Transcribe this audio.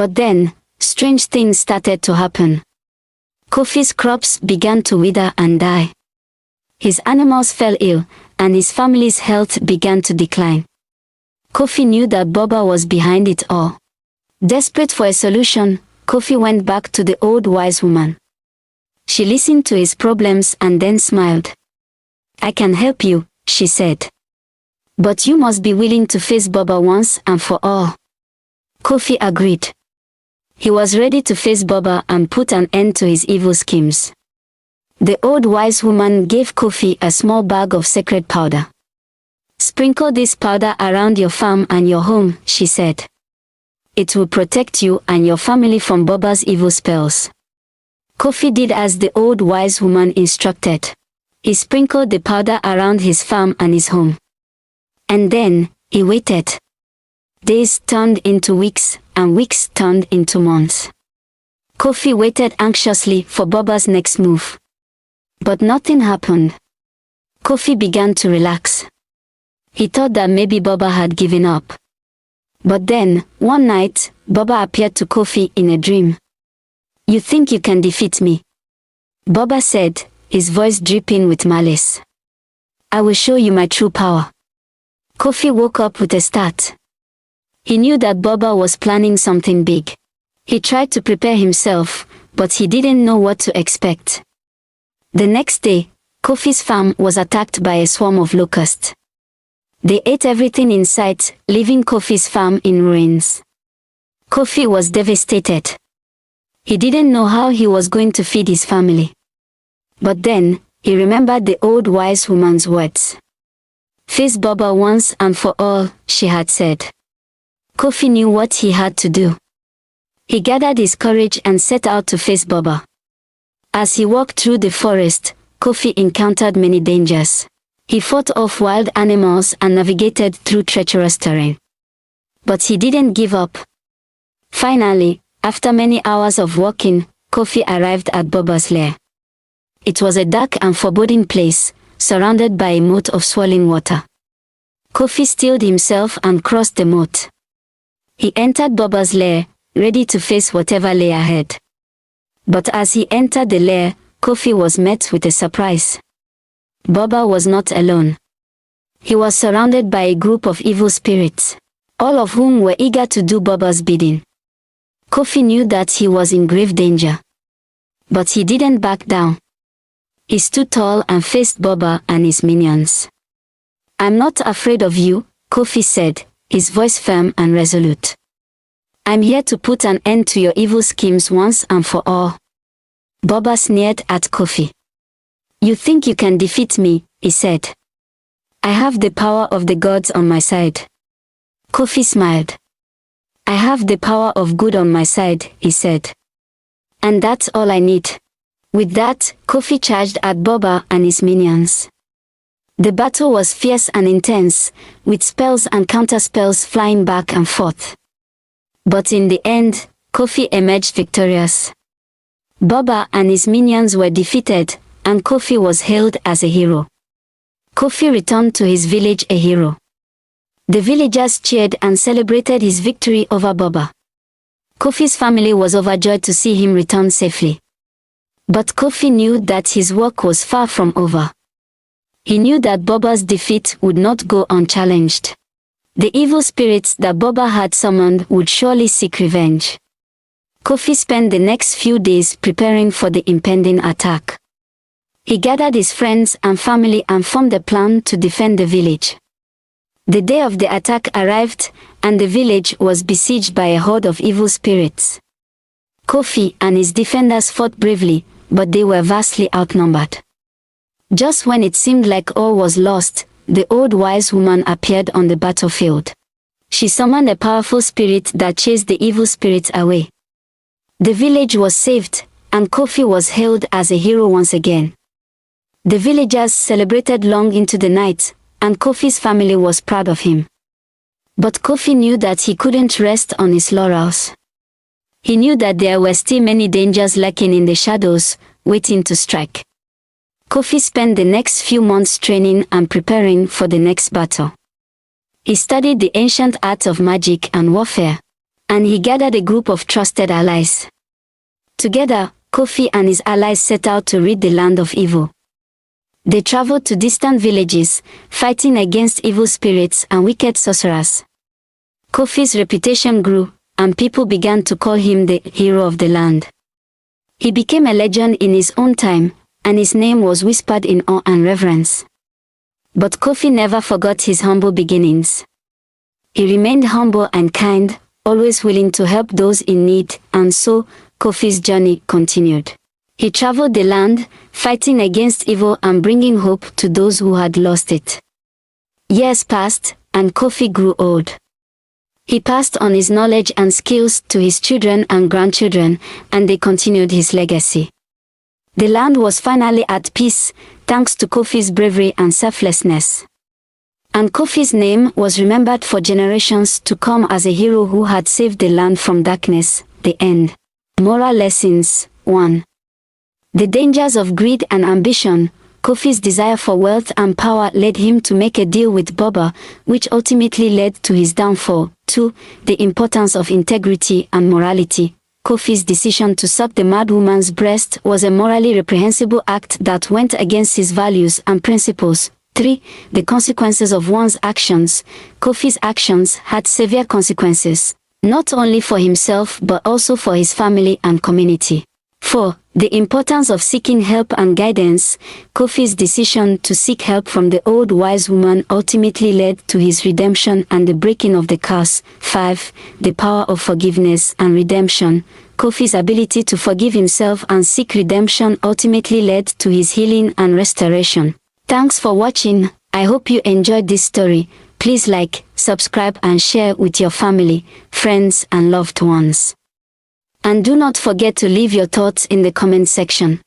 But then, strange things started to happen. Kofi's crops began to wither and die. His animals fell ill, and his family's health began to decline. Kofi knew that Baba was behind it all. Desperate for a solution, Kofi went back to the old wise woman. She listened to his problems and then smiled. "I can help you," she said. "But you must be willing to face Baba once and for all." Kofi agreed. He was ready to face Baba and put an end to his evil schemes. The old wise woman gave Kofi a small bag of sacred powder. "Sprinkle this powder around your farm and your home," she said. "It will protect you and your family from Baba's evil spells." Kofi did as the old wise woman instructed. He sprinkled the powder around his farm and his home. And then, he waited. Days turned into weeks, and weeks turned into months. Kofi waited anxiously for Baba's next move. But nothing happened. Kofi began to relax. He thought that maybe Baba had given up. But then, one night, Baba appeared to Kofi in a dream. "You think you can defeat me?" Baba said, his voice dripping with malice. "I will show you my true power." Kofi woke up with a start. He knew that Baba was planning something big. He tried to prepare himself, but he didn't know what to expect. The next day, Kofi's farm was attacked by a swarm of locusts. They ate everything in sight, leaving Kofi's farm in ruins. Kofi was devastated. He didn't know how he was going to feed his family. But then, he remembered the old wise woman's words. "Face Baba once and for all," she had said. Kofi knew what he had to do. He gathered his courage and set out to face Baba. As he walked through the forest, Kofi encountered many dangers. He fought off wild animals and navigated through treacherous terrain. But he didn't give up. Finally, after many hours of walking, Kofi arrived at Baba's lair. It was a dark and foreboding place, surrounded by a moat of swirling water. Kofi steeled himself and crossed the moat. He entered Baba's lair, ready to face whatever lay ahead. But as he entered the lair, Kofi was met with a surprise. Baba was not alone. He was surrounded by a group of evil spirits, all of whom were eager to do Baba's bidding. Kofi knew that he was in grave danger. But he didn't back down. He stood tall and faced Baba and his minions. "I'm not afraid of you," Kofi said, his voice firm and resolute. "I'm here to put an end to your evil schemes once and for all." Baba sneered at Kofi. "You think you can defeat me," he said. "I have the power of the gods on my side." Kofi smiled. "I have the power of good on my side," he said. "And that's all I need." With that, Kofi charged at Baba and his minions. The battle was fierce and intense, with spells and counterspells flying back and forth. But in the end, Kofi emerged victorious. Baba and his minions were defeated, and Kofi was hailed as a hero. Kofi returned to his village a hero. The villagers cheered and celebrated his victory over Baba. Kofi's family was overjoyed to see him return safely. But Kofi knew that his work was far from over. He knew that Baba's defeat would not go unchallenged. The evil spirits that Baba had summoned would surely seek revenge. Kofi spent the next few days preparing for the impending attack. He gathered his friends and family and formed a plan to defend the village. The day of the attack arrived, and the village was besieged by a horde of evil spirits. Kofi and his defenders fought bravely, but they were vastly outnumbered. Just when it seemed like all was lost, the old wise woman appeared on the battlefield. She summoned a powerful spirit that chased the evil spirits away. The village was saved, and Kofi was hailed as a hero once again. The villagers celebrated long into the night, and Kofi's family was proud of him. But Kofi knew that he couldn't rest on his laurels. He knew that there were still many dangers lurking in the shadows, waiting to strike. Kofi spent the next few months training and preparing for the next battle. He studied the ancient art of magic and warfare. and he gathered a group of trusted allies. Together, Kofi and his allies set out to rid the land of evil. They traveled to distant villages, fighting against evil spirits and wicked sorcerers. Kofi's reputation grew, and people began to call him the hero of the land. He became a legend in his own time, and his name was whispered in awe and reverence. But Kofi never forgot his humble beginnings. He remained humble and kind, always willing to help those in need, and so, Kofi's journey continued. He traveled the land, fighting against evil and bringing hope to those who had lost it. Years passed, and Kofi grew old. He passed on his knowledge and skills to his children and grandchildren, and they continued his legacy. The land was finally at peace, thanks to Kofi's bravery and selflessness. And Kofi's name was remembered for generations to come as a hero who had saved the land from darkness. The end. Moral lessons. 1. The dangers of greed and ambition. Kofi's desire for wealth and power led him to make a deal with Boba, which ultimately led to his downfall. 2. The importance of integrity and morality. Kofi's decision to suck the mad woman's breast was a morally reprehensible act that went against his values and principles. 3. The consequences of one's actions. Kofi's actions had severe consequences, not only for himself but also for his family and community. 4. The importance of seeking help and guidance. Kofi's decision to seek help from the old wise woman ultimately led to his redemption and the breaking of the curse. 5. The power of forgiveness and redemption. Kofi's ability to forgive himself and seek redemption ultimately led to his healing and restoration. Thanks for watching. I hope you enjoyed this story. Please like, subscribe and share with your family, friends and loved ones. And do not forget to leave your thoughts in the comment section.